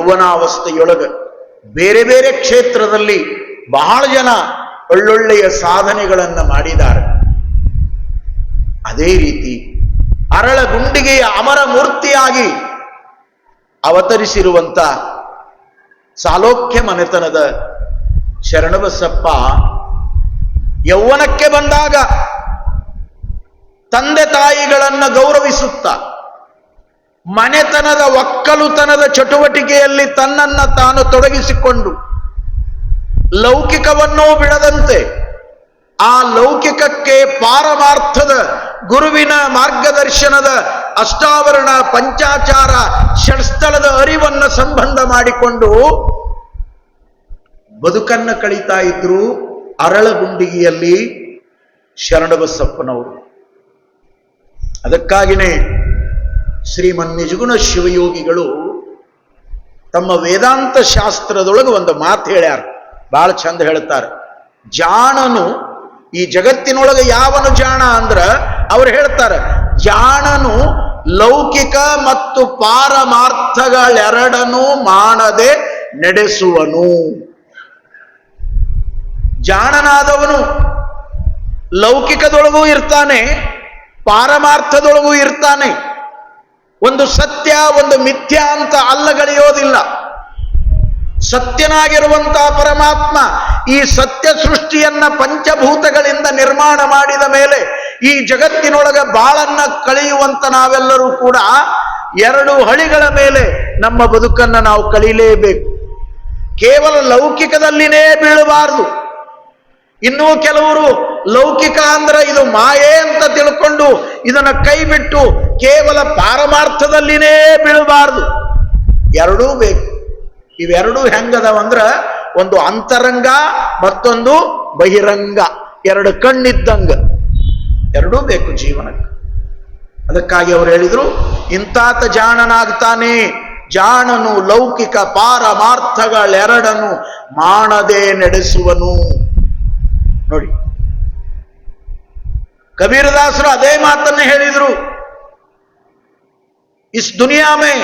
ಯೌವನಾವಸ್ಥೆಯೊಳಗ ಬೇರೆ ಬೇರೆ ಕ್ಷೇತ್ರದಲ್ಲಿ ಬಹಳ ಜನ ಒಳ್ಳೊಳ್ಳೆಯ ಸಾಧನೆಗಳನ್ನು ಮಾಡಿದ್ದಾರೆ. ಅದೇ ರೀತಿ ಅರಳಗುಂಡಿಗೆಯ ಅಮರ ಮೂರ್ತಿಯಾಗಿ ಅವತರಿಸಿರುವಂತ ಸಾಲೋಕ್ಯ ಮನೆತನದ ಶರಣಬಸಪ್ಪ ಯೌವನಕ್ಕೆ ಬಂದಾಗ ತಂದೆ ತಾಯಿಗಳನ್ನು ಗೌರವಿಸುತ್ತಾ ಮನೆತನದ ಒಕ್ಕಲುತನದ ಚಟುವಟಿಕೆಯಲ್ಲಿ ತನ್ನನ್ನ ತಾನು ತೊಡಗಿಸಿಕೊಂಡು ಲೌಕಿಕವನ್ನೂ ಬಿಡದಂತೆ ಆ ಲೌಕಿಕಕ್ಕೆ ಪಾರಮಾರ್ಥದ ಗುರುವಿನ ಮಾರ್ಗದರ್ಶನದ ಅಷ್ಟಾವರಣ ಪಂಚಾಚಾರ ಷಡ್ಸ್ಥಳದ ಅರಿವನ್ನು ಸಂಬಂಧ ಮಾಡಿಕೊಂಡು ಬದುಕನ್ನ ಕಳೀತಾ ಇದ್ರು ಅರಳಗುಂಡಿಗೆಯಲ್ಲಿ ಶರಣಬಸಪ್ಪನವರು. ಅದಕ್ಕಾಗಿನೇ ಶ್ರೀಮನ್ ನಿಜಗುಣ ಶಿವಯೋಗಿಗಳು ತಮ್ಮ ವೇದಾಂತ ಶಾಸ್ತ್ರದೊಳಗೆ ಒಂದು ಮಾತು ಹೇಳ್ಯಾರ, ಬಹಳ ಚಂದ ಹೇಳ್ತಾರೆ. ಜಾಣನು ಈ ಜಗತ್ತಿನೊಳಗೆ ಯಾವನು ಜಾಣ ಅಂದ್ರ ಅವ್ರು ಹೇಳ್ತಾರೆ, ಜಾಣನು ಲೌಕಿಕ ಮತ್ತು ಪಾರಮಾರ್ಥಗಳೆರಡನ್ನೂ ಮಾಡದೆ ನಡೆಸುವನು. ಜಾಣನಾದವನು ಲೌಕಿಕದೊಳಗೂ ಇರ್ತಾನೆ, ಪಾರಮಾರ್ಥದೊಳಗೂ ಇರ್ತಾನೆ. ಒಂದು ಸತ್ಯ ಒಂದು ಮಿಥ್ಯ ಅಂತ ಅಲ್ಲಗಳೆಯೋದಿಲ್ಲ. ಸತ್ಯನಾಗಿರುವಂತಹ ಪರಮಾತ್ಮ ಈ ಸತ್ಯ ಸೃಷ್ಟಿಯನ್ನ ಪಂಚಭೂತಗಳಿಂದ ನಿರ್ಮಾಣ ಮಾಡಿದ ಮೇಲೆ ಈ ಜಗತ್ತಿನೊಳಗೆ ಬಾಳನ್ನ ಕಳೆಯುವಂತ ನಾವೆಲ್ಲರೂ ಕೂಡ ಎರಡು ಹಳಿಗಳ ಮೇಲೆ ನಮ್ಮ ಬದುಕನ್ನ ನಾವು ಕಳೀಲೇಬೇಕು. ಕೇವಲ ಲೌಕಿಕದಲ್ಲಿನೇ ಬೀಳಬಾರದು. ಇನ್ನೂ ಕೆಲವರು ಲೌಕಿಕ ಅಂದ್ರೆ ಇದು ಮಾಯೆ ಅಂತ ತಿಳ್ಕೊಂಡು ಇದನ್ನ ಕೈ ಬಿಟ್ಟು ಕೇವಲ ಪಾರಮಾರ್ಥದಲ್ಲಿನೇ ಬೀಳಬಾರದು. ಎರಡೂ ಬೇಕು. ಇವೆರಡೂ ಹೆಂಗದವಂದ್ರ ಒಂದು ಅಂತರಂಗ ಮತ್ತೊಂದು ಬಹಿರಂಗ, ಎರಡು ಕಣ್ಣಿದ್ದಂಗ, ಎರಡೂ ಬೇಕು ಜೀವನಕ್ಕೆ. ಅದಕ್ಕಾಗಿ ಅವರು ಹೇಳಿದ್ರು, ಇಂತಾತ ಜಾಣನಾಗ್ತಾನೆ, ಜಾಣನು ಲೌಕಿಕ ಪಾರಮಾರ್ಥಗಳೆರಡನ್ನು ಮಾಡದೆ ನಡೆಸುವನು. ನೋಡಿ, ಕಬೀರದಾಸರು ಅದೇ ಮಾತನ್ನ ಹೇಳಿದ್ರು. ಇಸ್ ದುನಿಯಾ ಮೇ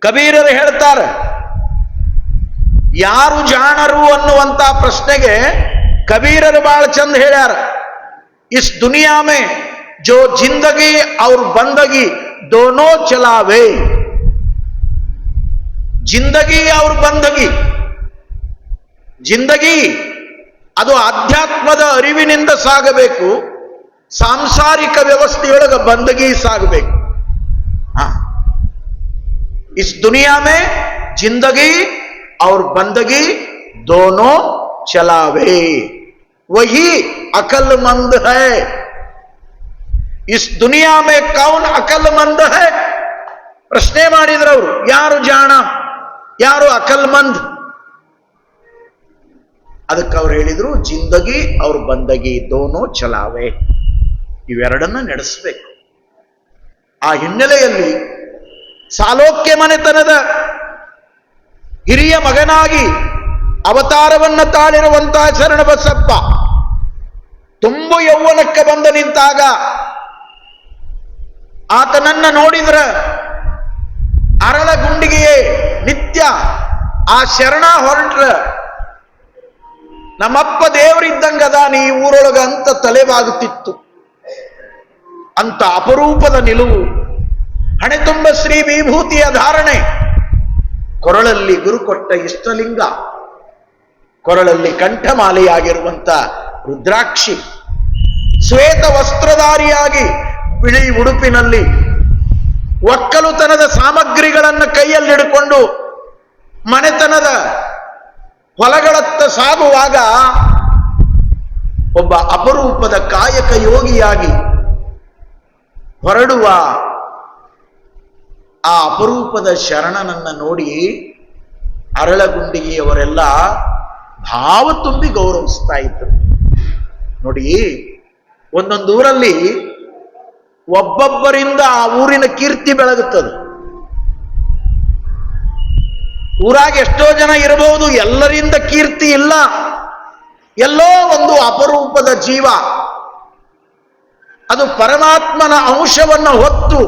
ಕಬೀರರು ಹೇಳ್ತಾರೆ, ಯಾರು ಜಾಣರು ಅನ್ನುವಂತ ಪ್ರಶ್ನೆಗೆ ಕಬೀರರು ಬಹಳ ಚಂದ ಹೇಳ್ಯಾರ. ಇಸ್ ದುನಿಯಾ ಮೇ ಜೋ ಜಿಂದಗಿ ಅವ್ರ ಬಂದಗಿ ದೋನೋ ಚಲಾವೆ. ಜಿಂದಗಿ ಅವ್ರ ಬಂದಗಿ, ಜಿಂದಗಿ ಅದು ಆಧ್ಯಾತ್ಮದ ಅರಿವಿನಿಂದ ಸಾಗಬೇಕು, ಸಾಂಸಾರಿಕ ವ್ಯವಸ್ಥೆಯೊಳಗೆ ಬಂದಗಿ ಸಾಗಬೇಕು. इस दुनिया में जिंदगी और बंदगी दोनों चलावे, वही अकलमंद है. इस दुनिया में कौन अकलमंद है? ಪ್ರಶ್ನೆ ಮಾಡಿದ್ರವರು, ಯಾರು ಜಾಣ ಯಾರು ಅಕಲ್ಮಂದ್? ಅದಕ್ಕೆ ಅವ್ರು ಹೇಳಿದ್ರು, ಜಿಂದಗಿ ಅವ್ರ ಬಂದಗಿ ದೋನೋ ಚಲಾವೆ, ಇವೆರಡನ್ನ ನಡೆಸಬೇಕು. ಆ ಹಿನ್ನೆಲೆಯಲ್ಲಿ ಸಾಲೋಕ್ಯ ಮನೆತನದ ಹಿರಿಯ ಮಗನಾಗಿ ಅವತಾರವನ್ನ ತಾಳಿರುವಂತಹ ಶರಣಬಸಪ್ಪ ತುಂಬು ಯೌವನಕ್ಕೆ ಬಂದು ನಿಂತಾಗ ಆತನನ್ನ ನೋಡಿದ್ರ ಅರಳಗುಂಡಿಗೆಯೇ ನಿತ್ಯ ಆ ಶರಣ ಹೊರಟ್ರ ನಮ್ಮಪ್ಪ ದೇವರಿದ್ದಂಗದ ನೀ ಊರೊಳಗ ಅಂತ ತಲೆಬಾಗುತ್ತಿತ್ತು. ಅಂತ ಅಪರೂಪದ ನಿಲುವು, ಹಣೆ ತುಂಬ ಶ್ರೀ ವಿಭೂತಿಯ ಧಾರಣೆ, ಕೊರಳಲ್ಲಿ ಗುರು ಕೊಟ್ಟ ಇಷ್ಟಲಿಂಗ, ಕೊರಳಲ್ಲಿ ಕಂಠಮಾಲೆಯಾಗಿರುವಂತ ರುದ್ರಾಕ್ಷಿ, ಶ್ವೇತ ವಸ್ತ್ರಧಾರಿಯಾಗಿ ಬಿಳಿ ಉಡುಪಿನಲ್ಲಿ ಒಕ್ಕಲುತನದ ಸಾಮಗ್ರಿಗಳನ್ನು ಕೈಯಲ್ಲಿಡಿಕೊಂಡು ಮನೆತನದ ಹೊಲಗಳತ್ತ ಸಾಗುವಾಗ ಒಬ್ಬ ಅಪರೂಪದ ಕಾಯಕ ಯೋಗಿಯಾಗಿ ಹೊರಡುವ ಆ ಅಪರೂಪದ ಶರಣನನ್ನ ನೋಡಿ ಅರಳಗುಂಡಿಗೆಯವರೆಲ್ಲ ಭಾವ ತುಂಬಿ ಗೌರವಿಸ್ತಾ ಇದ್ರು. ನೋಡಿ, ಒಂದೊಂದು ಊರಲ್ಲಿ ಒಬ್ಬೊಬ್ಬರಿಂದ ಆ ಊರಿನ ಕೀರ್ತಿ ಬೆಳಗುತ್ತದೆ. ಊರಾಗ ಎಷ್ಟೋ ಜನ ಇರಬಹುದು, ಎಲ್ಲರಿಂದ ಕೀರ್ತಿ ಇಲ್ಲ. ಎಲ್ಲೋ ಒಂದು ಅಪರೂಪದ ಜೀವ ಅದು ಪರಮಾತ್ಮನ ಅಂಶವನ್ನು ಹೊತ್ತು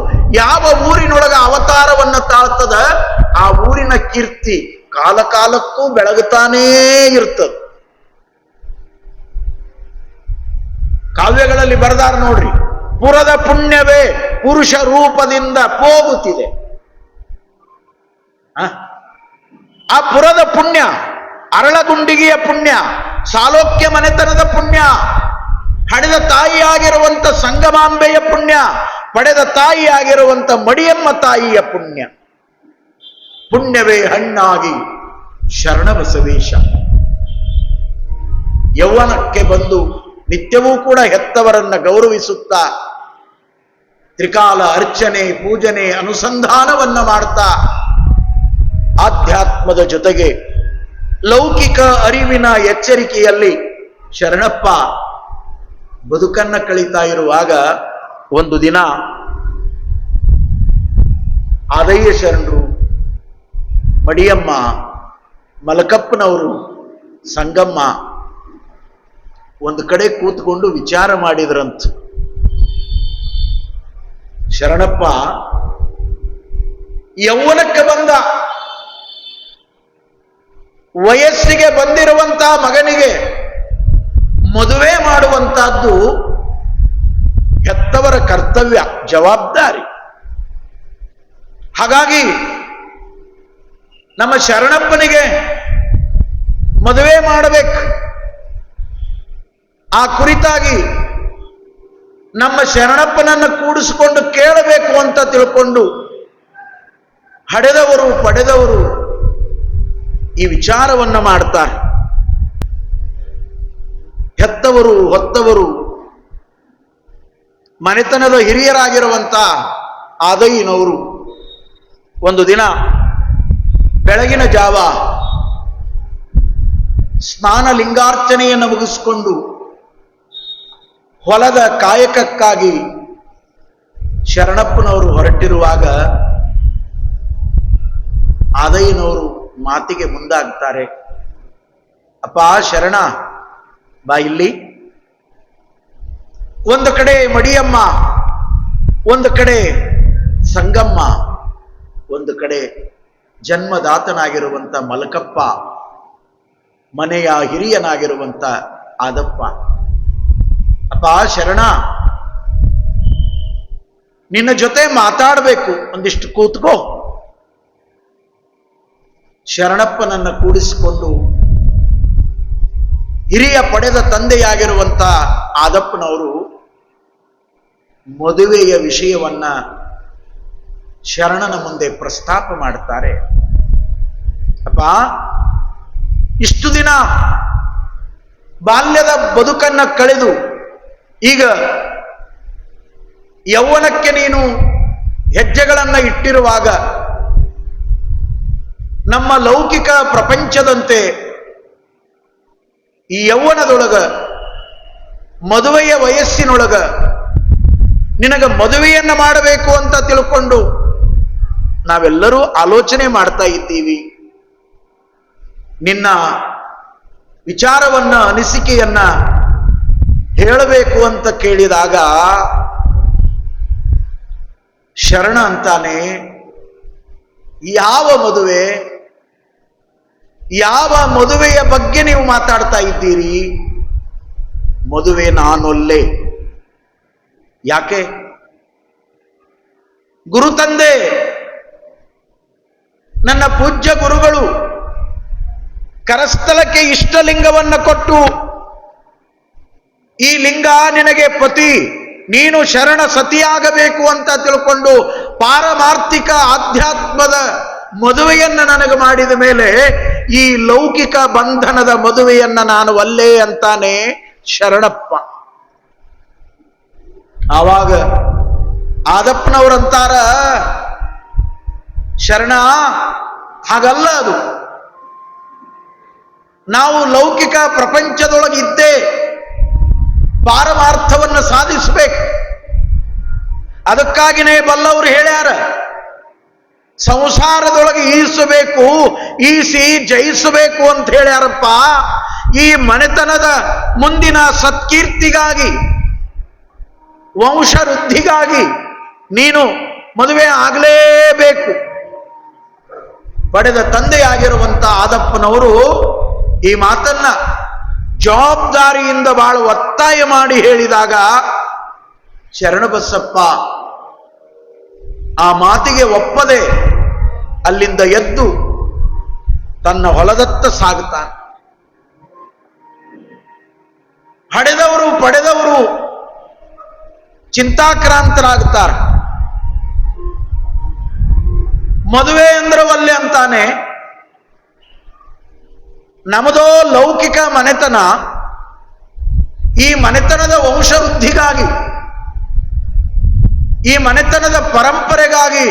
ಯಾವ ಊರಿನೊಳಗ ಅವತಾರವನ್ನು ತಾಳ್ತದ ಆ ಊರಿನ ಕೀರ್ತಿ ಕಾಲ ಕಾಲಕ್ಕೂ ಬೆಳಗುತ್ತಾನೇ ಇರ್ತದೆ. ಕಾವ್ಯಗಳಲ್ಲಿ ಬರೆದಾರ ನೋಡ್ರಿ, ಪುರದ ಪುಣ್ಯವೇ ಪುರುಷ ರೂಪದಿಂದ ಹೋಗುತ್ತಿದೆ. ಆ ಪುರದ ಪುಣ್ಯ, ಅರಳಗುಂಡಿಗೆಯ ಪುಣ್ಯ, ಸಾಲೋಕ್ಯ ಮನೆತನದ ಪುಣ್ಯ, ಹಡೆದ ತಾಯಿಯಾಗಿರುವಂತ ಸಂಗಮಾಂಬೆಯ ಪುಣ್ಯ, ಪಡೆದ ತಾಯಿಯಾಗಿರುವಂತ ಮಡಿಯಮ್ಮ ತಾಯಿಯ ಪುಣ್ಯ. ಪುಣ್ಯವೇ ಹಣ್ಣಾಗಿ ಶರಣಬಸವೇಶ ಯೌವನಕ್ಕೆ ಬಂದು ನಿತ್ಯವೂ ಕೂಡ ಹೆತ್ತವರನ್ನ ಗೌರವಿಸುತ್ತಾ ತ್ರಿಕಾಲ ಅರ್ಚನೆ, ಪೂಜನೆ, ಅನುಸಂಧಾನವನ್ನ ಮಾಡ್ತಾ ಆಧ್ಯಾತ್ಮದ ಜೊತೆಗೆ ಲೌಕಿಕ ಅರಿವಿನ ಎಚ್ಚರಿಕೆಯಲ್ಲಿ ಶರಣಪ್ಪ ಬದುಕನ್ನ ಕಳೀತಾ ಇರುವಾಗ ಒಂದು ದಿನ ಆದಯ್ಯ ಶರಣರು, ಮಡಿಯಮ್ಮ, ಮಲಕಪ್ಪನವರು, ಸಂಗಮ್ಮ ಒಂದು ಕಡೆ ಕೂತ್ಕೊಂಡು ವಿಚಾರ ಮಾಡಿದ್ರಂತ. ಶರಣಪ್ಪ ಯೌವನಕ್ಕೆ ಬಂದ, ವಯಸ್ಸಿಗೆ ಬಂದಿರುವಂತ ಮಗನಿಗೆ ಮದುವೆ ಮಾಡುವಂತಹದ್ದು ಹೆತ್ತವರ ಕರ್ತವ್ಯ, ಜವಾಬ್ದಾರಿ. ಹಾಗಾಗಿ ನಮ್ಮ ಶರಣಪ್ಪನಿಗೆ ಮದುವೆ ಮಾಡಬೇಕು. ಆ ಕುರಿತಾಗಿ ನಮ್ಮ ಶರಣಪ್ಪನನ್ನು ಕೂಡಿಸಿಕೊಂಡು ಕೇಳಬೇಕು ಅಂತ ತಿಳ್ಕೊಂಡು ಹಡೆದವರು ಪಡೆದವರು ಈ ವಿಚಾರವನ್ನ ಮಾಡ್ತಾರೆ. ಹೆತ್ತವರು ಹೊತ್ತವರು ಮನೆತನದ ಹಿರಿಯರಾಗಿರುವಂತ ಆದಯ್ಯನವರು ಒಂದು ದಿನ ಬೆಳಗಿನ ಜಾವ ಸ್ನಾನ ಲಿಂಗಾರ್ಚನೆಯನ್ನು ಮುಗಿಸಿಕೊಂಡು ಹೊಲದ ಕಾಯಕಕ್ಕಾಗಿ ಶರಣಪ್ಪನವರು ಹೊರಟಿರುವಾಗ ಆದಯ್ಯನವರು ಮಾತಿಗೆ ಮುಂದಾಗ್ತಾರೆ. ಅಪ್ಪ ಶರಣ, ಬಾ ಇಲ್ಲಿ. ಒಂದು ಕಡೆ ಮಡಿಯಮ್ಮ, ಒಂದು ಕಡೆ ಸಂಗಮ್ಮ, ಒಂದು ಕಡೆ ಜನ್ಮದಾತನಾಗಿರುವಂತ ಮಲಕಪ್ಪ, ಮನೆಯ ಹಿರಿಯನಾಗಿರುವಂತ ಆದಪ್ಪ. ಅಪ್ಪ ಶರಣ, ನಿನ್ನ ಜೊತೆ ಮಾತಾಡಬೇಕು, ಒಂದಿಷ್ಟು ಕೂತ್ಕೋ. ಶರಣಪ್ಪನನ್ನ ಕೂಡಿಸಿಕೊಂಡು ಹಿರಿಯ ಪಡೆದ ತಂದೆಯಾಗಿರುವಂತ ಆದಪ್ಪನವರು ಮದುವೆಯ ವಿಷಯವನ್ನ ಶರಣನ ಮುಂದೆ ಪ್ರಸ್ತಾಪ ಮಾಡುತ್ತಾರೆ. ಅಪ್ಪ, ಇಷ್ಟು ದಿನ ಬಾಲ್ಯದ ಬದುಕನ್ನ ಕಳೆದು ಈಗ ಯೌವನಕ್ಕೆ ನೀನು ಹೆಜ್ಜೆಗಳನ್ನ ಇಟ್ಟಿರುವಾಗ ನಮ್ಮ ಲೌಕಿಕ ಪ್ರಪಂಚದಂತೆ ಈ ಯೌವನದೊಳಗ ಮದುವೆಯ ವಯಸ್ಸಿನೊಳಗ ನಿನಗ ಮದುವೆಯನ್ನ ಮಾಡಬೇಕು ಅಂತ ತಿಳ್ಕೊಂಡು ನಾವೆಲ್ಲರೂ ಆಲೋಚನೆ ಮಾಡ್ತಾ ಇದ್ದೀವಿ. ನಿನ್ನ ವಿಚಾರವನ್ನ, ಅನಿಸಿಕೆಯನ್ನ ಹೇಳಬೇಕು ಅಂತ ಕೇಳಿದಾಗ ಶರಣ ಅಂತಾನೆ, ಯಾವ ಮದುವೆ, ಯಾವ ಮದುವೆಯ ಬಗ್ಗೆ ನೀವು ಮಾತಾಡ್ತಾ ಇದ್ದೀರಿ? ಮದುವೆ ನಾನೊಲ್ಲೆ. ಯಾಕೆ? ಗುರು ತಂದೆ, ನನ್ನ ಪೂಜ್ಯ ಗುರುಗಳು ಕರಸ್ಥಲಕ್ಕೆ ಇಷ್ಟಲಿಂಗವನ್ನು ಕೊಟ್ಟು, ಈ ಲಿಂಗ ನಿನಗೆ ಪತಿ, ನೀನು ಶರಣ ಸತಿಯಾಗಬೇಕು ಅಂತ ತಿಳ್ಕೊಂಡು ಪಾರಮಾರ್ಥಿಕ ಆಧ್ಯಾತ್ಮದ ಮದುವೆಯನ್ನ ನನಗೆ ಮಾಡಿದ ಮೇಲೆ ಈ ಲೌಕಿಕ ಬಂಧನದ ಮದುವೆಯನ್ನ ನಾನು ಒಲ್ಲೆ ಅಂತಾನೆ ಶರಣಪ್ಪ. ಆವಾಗ ಆದಪ್ಪನವರಂತಾರ, ಶರಣ ಹಾಗಲ್ಲ, ಅದು ನಾವು ಲೌಕಿಕ ಪ್ರಪಂಚದೊಳಗಿದ್ದೇ ಪಾರಮಾರ್ಥವನ್ನು ಸಾಧಿಸಬೇಕು. ಅದಕ್ಕಾಗಿನೇ ಬಲ್ಲವರು ಹೇಳ್ಯಾರ, ಸಂಸಾರದೊಳಗೆ ಈಸಬೇಕು, ಈಸಿ ಜಯಿಸಬೇಕು ಅಂತ ಹೇಳ್ಯಾರಪ್ಪ. ಈ ಮನೆತನದ ಮುಂದಿನ ಸತ್ಕೀರ್ತಿಗಾಗಿ, ವಂಶ ವೃದ್ಧಿಗಾಗಿ ನೀನು ಮದುವೆ ಆಗಲೇಬೇಕು. ಪಡೆದ ತಂದೆಯಾಗಿರುವಂತ ಆದಪ್ಪನವರು ಈ ಮಾತನ್ನ ಜವಾಬ್ದಾರಿಯಿಂದ ಬಹಳ ಒತ್ತಾಯ ಮಾಡಿ ಹೇಳಿದಾಗ ಶರಣಬಸಪ್ಪ ಆ ಮಾತಿಗೆ ಒಪ್ಪದೆ ಅಲ್ಲಿಂದ ಎದ್ದು ತನ್ನ ಹೊಲದತ್ತ ಸಾಗುತ್ತಾನೆ. ಹಡೆದವರು ಪಡೆದವರು ಚಿಂತಾಕ್ರಾಂತರಾಗುತ್ತಾರೆ. ಮದುವೆ ಅಂದ್ರೆ ಒಲ್ಲೆ ಅಂತಾನೆ. ನಮ್ಮದೋ ಲೌಕಿಕ ಮನೆತನ. ಈ ಮನೆತನದ ವಂಶವೃದ್ಧಿಗಾಗಿ, ಈ ಮನೆತನದ ಪರಂಪರೆಗಾಗಿ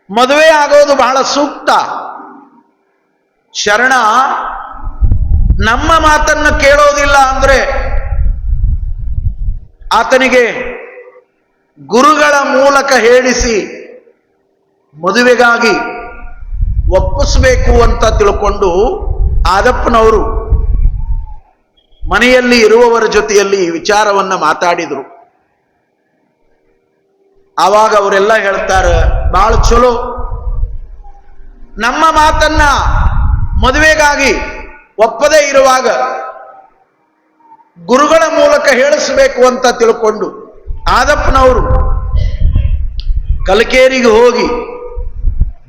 ಮದುವೆ ಆಗೋದು ಬಹಳ ಸೂಕ್ತ. ಶರಣ ನಮ್ಮ ಮಾತನ್ನು ಕೇಳೋದಿಲ್ಲ ಅಂದ್ರೆ ಆತನಿಗೆ ಗುರುಗಳ ಮೂಲಕ ಹೇಳಿಸಿ ಮದುವೆಗಾಗಿ ಒಪ್ಪಿಸಬೇಕು ಅಂತ ತಿಳ್ಕೊಂಡು ಆದಪ್ಪನವರು ಮನೆಯಲ್ಲಿ ಇರುವವರ ಜೊತೆಯಲ್ಲಿ ಈ ವಿಚಾರವನ್ನ ಮಾತಾಡಿದರು. ಆವಾಗ ಅವರೆಲ್ಲ ಹೇಳ್ತಾರೆ, ಬಹಳ ಚಲೋ, ನಮ್ಮ ಮಾತನ್ನ ಮದುವೆಗಾಗಿ ಒಪ್ಪದೇ ಇರುವಾಗ ಗುರುಗಳ ಮೂಲಕ ಹೇಳಿಸಬೇಕು ಅಂತ ತಿಳ್ಕೊಂಡು ಆದಪ್ಪನವರು ಕಲಕೇರಿಗೆ ಹೋಗಿ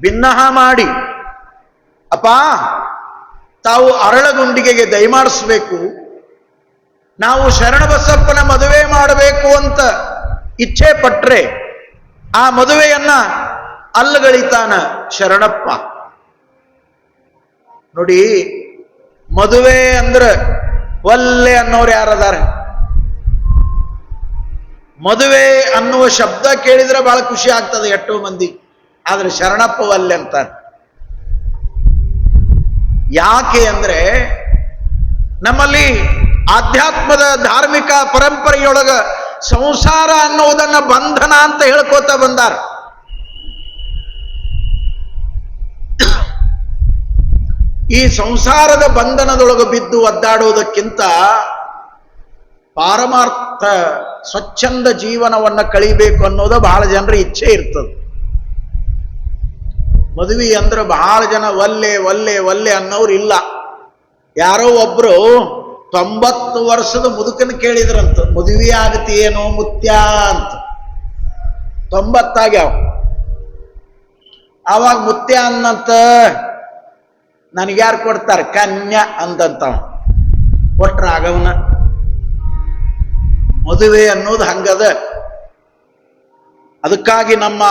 ಭಿನ್ನಹ ಮಾಡಿ, ಅಪ್ಪ ತಾವು ಅರಳಗುಂಡಿಗೆಗೆ ದಯಮಾಡಿಸ್ಬೇಕು, ನಾವು ಶರಣಬಸಪ್ಪನ ಮದುವೆ ಮಾಡಬೇಕು ಅಂತ ಇಚ್ಛೆ ಪಟ್ರೆ ಆ ಮದುವೆಯನ್ನ ಅಲ್ಲಗಳಿತಾನ ಶರಣಪ್ಪ. ನೋಡಿ, ಮದುವೆ ಅಂದ್ರೆ ಒಲ್ಲೆ ಅನ್ನೋರು ಯಾರದಾರ? ಮದುವೆ ಅನ್ನುವ ಶಬ್ದ ಕೇಳಿದ್ರೆ ಬಹಳ ಖುಷಿ ಆಗ್ತದೆ ಎಷ್ಟೋ ಮಂದಿ, ಆದ್ರೆ ಶರಣಪ್ಪ ಒಲ್ಲೆ ಅಂತಾರೆ. ಯಾಕೆ ಅಂದ್ರೆ ನಮ್ಮಲ್ಲಿ ಆಧ್ಯಾತ್ಮದ ಧಾರ್ಮಿಕ ಪರಂಪರೆಯೊಳಗ ಸಂಸಾರ ಅನ್ನುವುದನ್ನ ಬಂಧನ ಅಂತ ಹೇಳ್ಕೋತ ಬಂದಾರ. ಈ ಸಂಸಾರದ ಬಂಧನದೊಳಗೆ ಬಿದ್ದು ಒದ್ದಾಡುವುದಕ್ಕಿಂತ ಪಾರಮಾರ್ಥ ಸ್ವಚ್ಛಂದ ಜೀವನವನ್ನ ಕಳಿಬೇಕು ಅನ್ನೋದು ಬಹಳ ಜನರ ಇಚ್ಛೆ ಇರ್ತದೆ. ಮದುವೆ ಅಂದ್ರೆ ಬಹಳ ಜನ ಒಲ್ಲೆ ಒಲ್ಲೆ ಒಲ್ಲೆ ಅನ್ನೋರು ಇಲ್ಲ. ಯಾರೋ ಒಬ್ರು 90 ವರ್ಷದ ಮುದುಕನ ಕೇಳಿದ್ರಂತ, ಮದುವೆ ಆಗತ್ತೇನೋ ಮುತ್ಯ ಅಂತ. 90 ಆಗ್ಯಾವ. ಆವಾಗ ಮುತ್ಯ ಅನ್ನಂತ ನನಗ್ಯಾರು ಕೊಡ್ತಾರೆ? ಕನ್ಯಾ ಅಂದಂತವ ಕೊಟ್ರ ಆಗವನ. ಮದುವೆ ಅನ್ನೋದು ಹಂಗದ. ಅದಕ್ಕಾಗಿ ನಮ್ಮ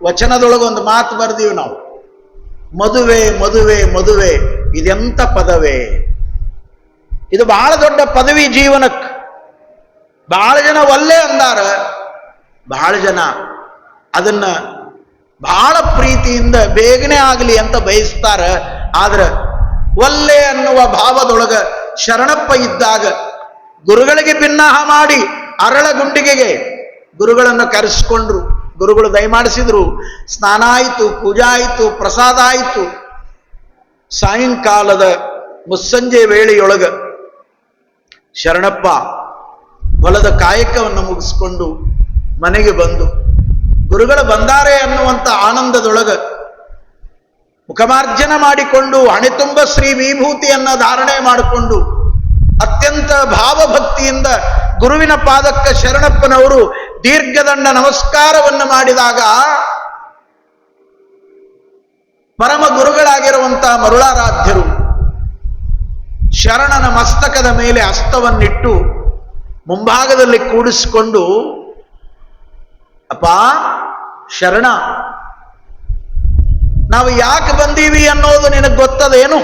ವಚನದೊಳಗೊಂದು ಮಾತು ಬರ್ದೀವಿ ನಾವು, ಮದುವೆ ಮದುವೆ ಮದುವೆ ಇದೆಂತ ಪದವೇ, ಇದು ಬಹಳ ದೊಡ್ಡ ಪದವಿ ಜೀವನಕ್ಕೆ. ಬಹಳ ಜನ ಒಲ್ಲೆ ಅಂದಾರ, ಬಹಳ ಜನ ಅದನ್ನ ಬಹಳ ಪ್ರೀತಿಯಿಂದ ಬೇಗನೆ ಆಗಲಿ ಅಂತ ಬಯಸ್ತಾರ. ಆದ್ರೆ ಒಲ್ಲೆ ಅನ್ನುವ ಭಾವದೊಳಗ ಶರಣಪ್ಪ ಇದ್ದಾಗ ಗುರುಗಳಿಗೆ ಭಿನ್ನಾಹ ಮಾಡಿ ಅರಳಗುಂಡಿಗೆಗೆ ಗುರುಗಳನ್ನು ಕರೆಸಿಕೊಂಡ್ರು. ಗುರುಗಳು ದಯಮಾಡಿಸಿದ್ರು. ಸ್ನಾನ ಆಯಿತು, ಪೂಜಾ ಆಯಿತು, ಪ್ರಸಾದ ಆಯಿತು. ಸಾಯಂಕಾಲದ ಮುಸ್ಸಂಜೆ ವೇಳೆಯೊಳಗ ಶರಣಪ್ಪ ಹೊಲದ ಕಾಯಕವನ್ನು ಮುಗಿಸ್ಕೊಂಡು ಮನೆಗೆ ಬಂದು ಗುರುಗಳು ಬಂದಾರೆ ಅನ್ನುವಂಥ ಆನಂದದೊಳಗ ಮುಖಮಾರ್ಜನ ಮಾಡಿಕೊಂಡು ಹಣೆ ತುಂಬ ಶ್ರೀ ವಿಭೂತಿಯನ್ನ ಧಾರಣೆ ಮಾಡಿಕೊಂಡು ಅತ್ಯಂತ ಭಾವಭಕ್ತಿಯಿಂದ ಗುರುವಿನ ಪಾದಕ್ಕೆ ಶರಣಪ್ಪನವರು ದೀರ್ಘದಂಡ ನಮಸ್ಕಾರವನ್ನು ಮಾಡಿದಾಗ ಪರಮ ಗುರುಗಳಾಗಿರುವಂತಹ ಮರುಳಾರಾಧ್ಯರು ಶರಣನ ಮಸ್ತಕದ ಮೇಲೆ ಹಸ್ತವನ್ನಿಟ್ಟು ಮುಂಭಾಗದಲ್ಲಿ ಕೂಡಿಸಿಕೊಂಡು, ಅಪ್ಪ ಶರಣ, ನಾವು ಯಾಕೆ ಬಂದೀವಿ ಅನ್ನೋದು ನಿನಗೆ ಗೊತ್ತದೇನು?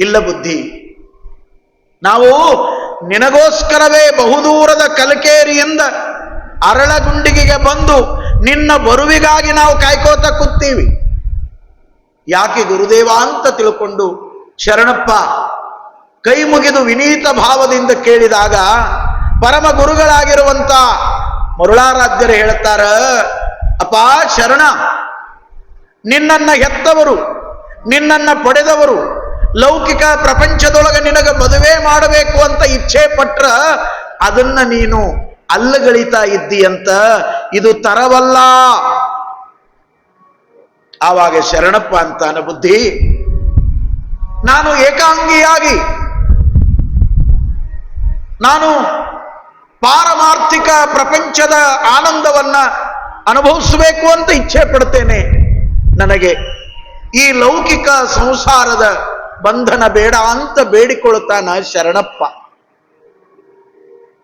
ಇಲ್ಲ ಬುದ್ಧಿ, ನಾವು ನಿನಗೋಸ್ಕರವೇ ಬಹುದೂರದ ಕಲಕೇರಿಯಿಂದ ಅರಳಗುಂಡಿಗೆಗೆ ಬಂದು ನಿನ್ನ ಬರುವಿಗಾಗಿ ನಾವು ಕಾಯ್ಕೋತ ಕೂತೀವಿ. ಯಾಕೆ ಗುರುದೇವ ಅಂತ ತಿಳ್ಕೊಂಡು ಶರಣಪ್ಪ ಕೈ ಮುಗಿದು ವಿನೀತ ಭಾವದಿಂದ ಕೇಳಿದಾಗ ಪರಮ ಗುರುಗಳಾಗಿರುವಂತ ಮರುಳಾರಾಧ್ಯರು ಹೇಳ್ತಾರ, ಅಪ್ಪ ಶರಣ, ನಿನ್ನನ್ನ ಹೆತ್ತವರು, ನಿನ್ನನ್ನ ಪಡೆದವರು ಲೌಕಿಕ ಪ್ರಪಂಚದೊಳಗೆ ನಿನಗೆ ಮದುವೆ ಮಾಡಬೇಕು ಅಂತ ಇಚ್ಛೆ ಪಟ್ರ ಅದನ್ನ ನೀನು ಅಲ್ಲಗಳಿತಾ ಇದ್ದೀಯಂತ. ಇದು ತರವಲ್ಲ. ಆವಾಗ ಶರಣಪ್ಪ ಅಂತಾನ, ಬುದ್ಧಿ, ನಾನು ಏಕಾಂಗಿಯಾಗಿ ನಾನು ಪಾರಮಾರ್ಥಿಕ ಪ್ರಪಂಚದ ಆನಂದವನ್ನ ಅನುಭವಿಸಬೇಕು ಅಂತ ಇಚ್ಛೆ ಪಡ್ತೇನೆ. ನನಗೆ ಈ ಲೌಕಿಕ ಸಂಸಾರದ ಬಂಧನ ಬೇಡ ಅಂತ ಬೇಡಿಕೊಳ್ತಾನ ಶರಣಪ್ಪ.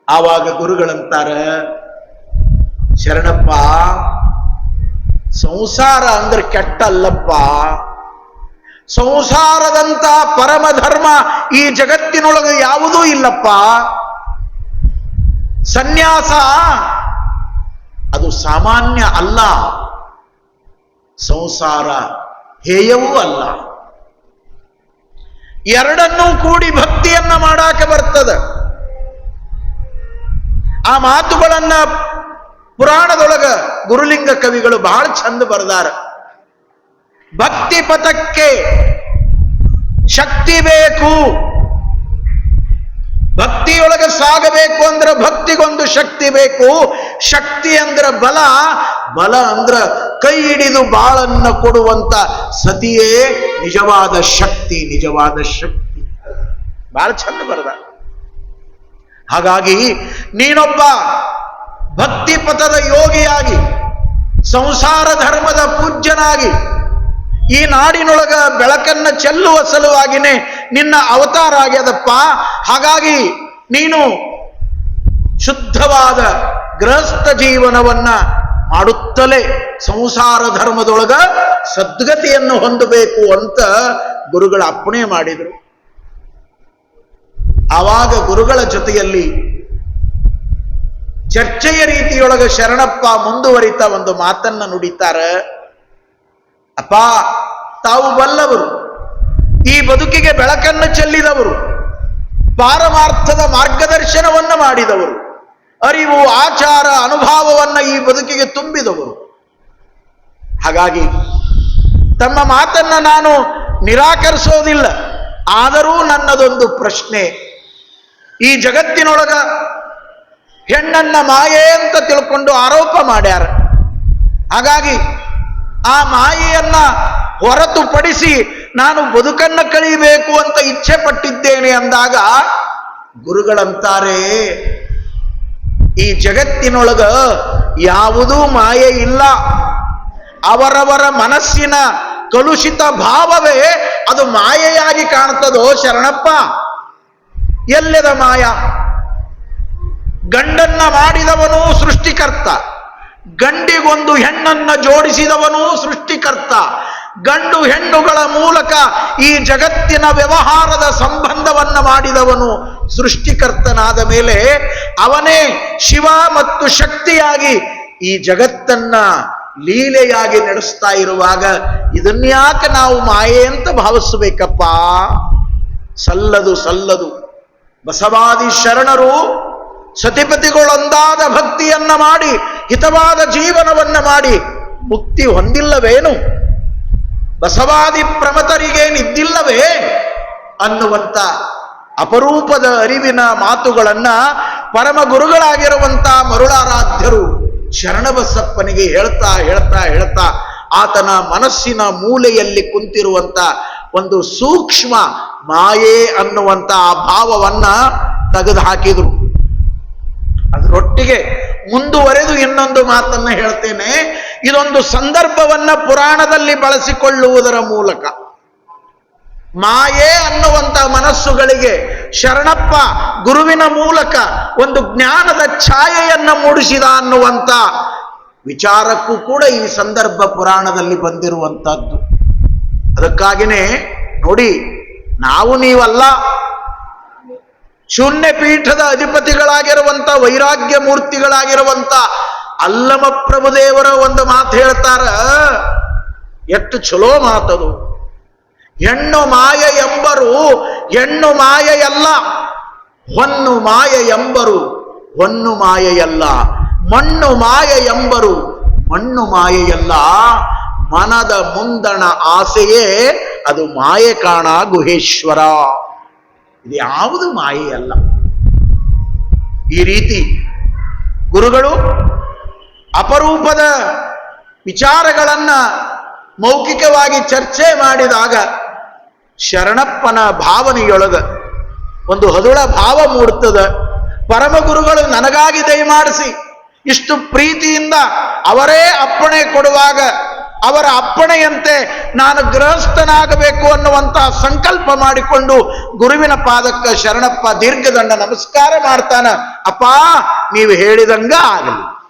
ಆವಾಗ ಗುರುಗಳಂತಾರ, ಶರಣಪ್ಪ, ಸಂಸಾರ ಅಂದ್ರೆ ಕೆಟ್ಟಲ್ಲಪ್ಪ. ಸಂಸಾರದಂತ ಪರಮ ಧರ್ಮ ಈ ಜಗತ್ತಿನೊಳಗೆ ಯಾವುದೂ ಇಲ್ಲಪ್ಪ. ಸನ್ಯಾಸ ಅದು ಸಾಮಾನ್ಯ ಅಲ್ಲ, ಸಂಸಾರ ಹೇಯವೂ ಅಲ್ಲ. ಎರಡನ್ನೂ ಕೂಡಿ ಭಕ್ತಿಯನ್ನ ಮಾಡಾಕ ಬರ್ತದ. ಆ ಮಾತುಗಳನ್ನ ಪುರಾಣದೊಳಗ ಗುರುಲಿಂಗ ಕವಿಗಳು ಬಹಳ ಚಂದ ಬರೆದಾರ. ಭಕ್ತಿ ಪಥಕ್ಕೆ ಶಕ್ತಿ ಬೇಕು. ಭಕ್ತಿಯೊಳಗೆ ಸಾಗಬೇಕು ಅಂದ್ರೆ ಭಕ್ತಿಗೊಂದು ಶಕ್ತಿ ಬೇಕು. ಶಕ್ತಿ ಅಂದ್ರ ಬಲ, ಬಲ ಅಂದ್ರ ಕೈ ಹಿಡಿದು ಬಾಳನ್ನ ಕೊಡುವಂತ ಸತಿಯೇ ನಿಜವಾದ ಶಕ್ತಿ, ನಿಜವಾದ ಶಕ್ತಿ. ಬಹಳ ಚಂದ ಬರದ. ಹಾಗಾಗಿ ನೀನೊಬ್ಬ ಭಕ್ತಿ ಪಥದ ಯೋಗಿಯಾಗಿ, ಸಂಸಾರ ಧರ್ಮದ ಪೂಜ್ಯನಾಗಿ, ಈ ನಾಡಿನೊಳಗ ಬೆಳಕನ್ನ ಚೆಲ್ಲುವ ಸಲುವಾಗಿನೇ ನಿನ್ನ ಅವತಾರ ಆಗ್ಯದಪ್ಪ. ಹಾಗಾಗಿ ನೀನು ಶುದ್ಧವಾದ ಗೃಹಸ್ಥ ಜೀವನವನ್ನ ಮಾಡುತ್ತಲೇ ಸಂಸಾರ ಧರ್ಮದೊಳಗ ಸದ್ಗತಿಯನ್ನು ಹೊಂದಬೇಕು ಅಂತ ಗುರುಗಳ ಅಪ್ಪಣೆ ಮಾಡಿದರು. ಆವಾಗ ಗುರುಗಳ ಜೊತೆಯಲ್ಲಿ ಚರ್ಚೆಯ ರೀತಿಯೊಳಗ ಶರಣಪ್ಪ ಮುಂದುವರಿತಾ ಒಂದು ಮಾತನ್ನ ನುಡಿತಾರ. ಅಪ್ಪ, ತಾವು ಬಲ್ಲವರು, ಈ ಬದುಕಿಗೆ ಬೆಳಕನ್ನು ಚೆಲ್ಲಿದವರು, ಪಾರಮಾರ್ಥದ ಮಾರ್ಗದರ್ಶನವನ್ನ ಮಾಡಿದವರು, ಅರಿವು ಆಚಾರ ಅನುಭವವನ್ನ ಈ ಬದುಕಿಗೆ ತುಂಬಿದವರು. ಹಾಗಾಗಿ ತಮ್ಮ ಮಾತನ್ನ ನಾನು ನಿರಾಕರಿಸೋದಿಲ್ಲ. ಆದರೂ ನನ್ನದೊಂದು ಪ್ರಶ್ನೆ. ಈ ಜಗತ್ತಿನೊಳಗ ಹೆಣ್ಣನ್ನ ಮಾಯೆ ಅಂತ ತಿಳ್ಕೊಂಡು ಆರೋಪ ಮಾಡ್ಯಾರ. ಹಾಗಾಗಿ ಆ ಮಾಯೆಯನ್ನ ಹೊರತುಪಡಿಸಿ ನಾನು ಬದುಕನ್ನ ಕಳೀಬೇಕು ಅಂತ ಇಚ್ಛೆ ಪಟ್ಟಿದ್ದೇನೆ ಅಂದಾಗ ಗುರುಗಳಂತಾರೆ, ಈ ಜಗತ್ತಿನೊಳಗ ಯಾವುದೂ ಮಾಯೆ ಇಲ್ಲ. ಅವರವರ ಮನಸ್ಸಿನ ಕಲುಷಿತ ಭಾವವೇ ಅದು ಮಾಯೆಯಾಗಿ ಕಾಣ್ತದೋ ಶರಣಪ್ಪ. ಎಲ್ಲದ ಮಾಯ? ಗಂಡನ್ನ ಮಾಡಿದವನು ಸೃಷ್ಟಿಕರ್ತ, ಗಂಡಿಗೊಂದು ಹೆಣ್ಣನ್ನ ಜೋಡಿಸಿದವನು ಸೃಷ್ಟಿಕರ್ತ, ಗಂಡು ಹೆಣ್ಣುಗಳ ಮೂಲಕ ಈ ಜಗತ್ತಿನ ವ್ಯವಹಾರದ ಸಂಬಂಧವನ್ನ ಮಾಡಿದವನು ಸೃಷ್ಟಿಕರ್ತನಾದ ಮೇಲೆ ಅವನೇ ಶಿವ ಮತ್ತು ಶಕ್ತಿಯಾಗಿ ಈ ಜಗತ್ತನ್ನ ಲೀಲೆಯಾಗಿ ನಡೆಸ್ತಾ ಇರುವಾಗ ಇದನ್ಯಾಕೆ ನಾವು ಮಾಯೆ ಅಂತ ಭಾವಿಸಬೇಕಪ್ಪ? ಸಲ್ಲದು ಸಲ್ಲದು. ಬಸವಾದಿ ಶರಣರು ಸತಿಪತಿಗಳೊಂದಾದ ಭಕ್ತಿಯನ್ನ ಮಾಡಿ ಹಿತವಾದ ಜೀವನವನ್ನ ಮಾಡಿ ಮುಕ್ತಿ ಹೊಂದಿಲ್ಲವೇನು? ಬಸವಾದಿ ಪ್ರಮತರಿಗೇನಿದ್ದಿಲ್ಲವೇ ಅನ್ನುವಂತ ಅಪರೂಪದ ಅರಿವಿನ ಮಾತುಗಳನ್ನ ಪರಮ ಗುರುಗಳಾಗಿರುವಂತ ಮರುಳಾರಾಧ್ಯರು ಶರಣಬಸಪ್ಪನಿಗೆ ಹೇಳ್ತಾ ಹೇಳ್ತಾ ಹೇಳ್ತಾ ಆತನ ಮನಸ್ಸಿನ ಮೂಲೆಯಲ್ಲಿ ಕುಂತಿರುವಂತ ಒಂದು ಸೂಕ್ಷ್ಮ ಮಾಯೆ ಅನ್ನುವಂತ ಆ ಭಾವವನ್ನ ತೆಗೆದು ಹಾಕಿದ್ರು. ಅದರೊಟ್ಟಿಗೆ ಮುಂದುವರೆದು ಇನ್ನೊಂದು ಮಾತನ್ನ ಹೇಳ್ತೇನೆ. ಇದೊಂದು ಸಂದರ್ಭವನ್ನ ಪುರಾಣದಲ್ಲಿ ಬಳಸಿಕೊಳ್ಳುವುದರ ಮೂಲಕ ಮಾಯೆ ಅನ್ನುವಂತ ಮನಸ್ಸುಗಳಿಗೆ ಶರಣಪ್ಪ ಗುರುವಿನ ಮೂಲಕ ಒಂದು ಜ್ಞಾನದ ಛಾಯೆಯನ್ನ ಮೂಡಿಸಿದ ಅನ್ನುವಂತ ವಿಚಾರಕ್ಕೂ ಕೂಡ ಈ ಸಂದರ್ಭ ಪುರಾಣದಲ್ಲಿ ಬಂದಿರುವಂತಹದ್ದು. ಅದಕ್ಕಾಗಿನೇ ನೋಡಿ, ನಾವು ನೀವಲ್ಲ, ಶೂನ್ಯ ಪೀಠದ ಅಧಿಪತಿಗಳಾಗಿರುವಂತ ವೈರಾಗ್ಯ ಮೂರ್ತಿಗಳಾಗಿರುವಂತ ಅಲ್ಲಮ ಪ್ರಭುದೇವರ ಒಂದು ಮಾತು ಹೇಳ್ತಾರ. ಎಷ್ಟು ಚಲೋ ಮಾತದು. ಹೆಣ್ಣು ಮಾಯ ಎಂಬರು ಹೆಣ್ಣು ಮಾಯೆಯಲ್ಲ, ಹೊನ್ನು ಮಾಯ ಎಂಬರು ಹೊನ್ನು ಮಾಯೆಯಲ್ಲ, ಮಣ್ಣು ಮಾಯ ಎಂಬರು ಮಣ್ಣು ಮಾಯೆಯಲ್ಲ, ಮನದ ಮುಂದಣ ಆಸೆಯೇ ಅದು ಮಾಯೆ ಕಾಣ ಗುಹೇಶ್ವರ. ಇದು ಯಾವುದು ಮಾಯೆಯಲ್ಲ. ಈ ರೀತಿ ಗುರುಗಳು ಅಪರೂಪದ ವಿಚಾರಗಳನ್ನ ಮೌಖಿಕವಾಗಿ ಚರ್ಚೆ ಮಾಡಿದಾಗ ಶರಣಪ್ಪನ ಭಾವನೆಯೊಳಗ ಒಂದು ಹದುಳ ಭಾವ ಮೂಡ್ತದ. ಪರಮಗುರುಗಳು ನನಗಾಗಿ ದಯಮಾಡಿಸಿ ಇಷ್ಟು ಪ್ರೀತಿಯಿಂದ ಅವರೇ ಅಪ್ಪಣೆ ಕೊಡುವಾಗ ಅವರ ಅಪ್ಪಣೆಯಂತೆ ನಾನು ಗೃಹಸ್ಥನಾಗಬೇಕು ಅನ್ನುವಂತಹ ಸಂಕಲ್ಪ ಮಾಡಿಕೊಂಡು ಗುರುವಿನ ಪಾದಕ್ಕೆ ಶರಣಪ್ಪ ದೀರ್ಘದಂಡ ನಮಸ್ಕಾರ ಮಾಡ್ತಾನ. ಅಪ್ಪ, ನೀವು ಹೇಳಿದಂಗ ಆಗಲಿ.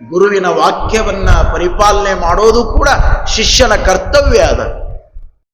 ಗುರುವಿನ ವಾಕ್ಯವನ್ನ ಪರಿಪಾಲನೆ ಮಾಡೋದು ಕೂಡ ಶಿಷ್ಯನ ಕರ್ತವ್ಯ ಅದ.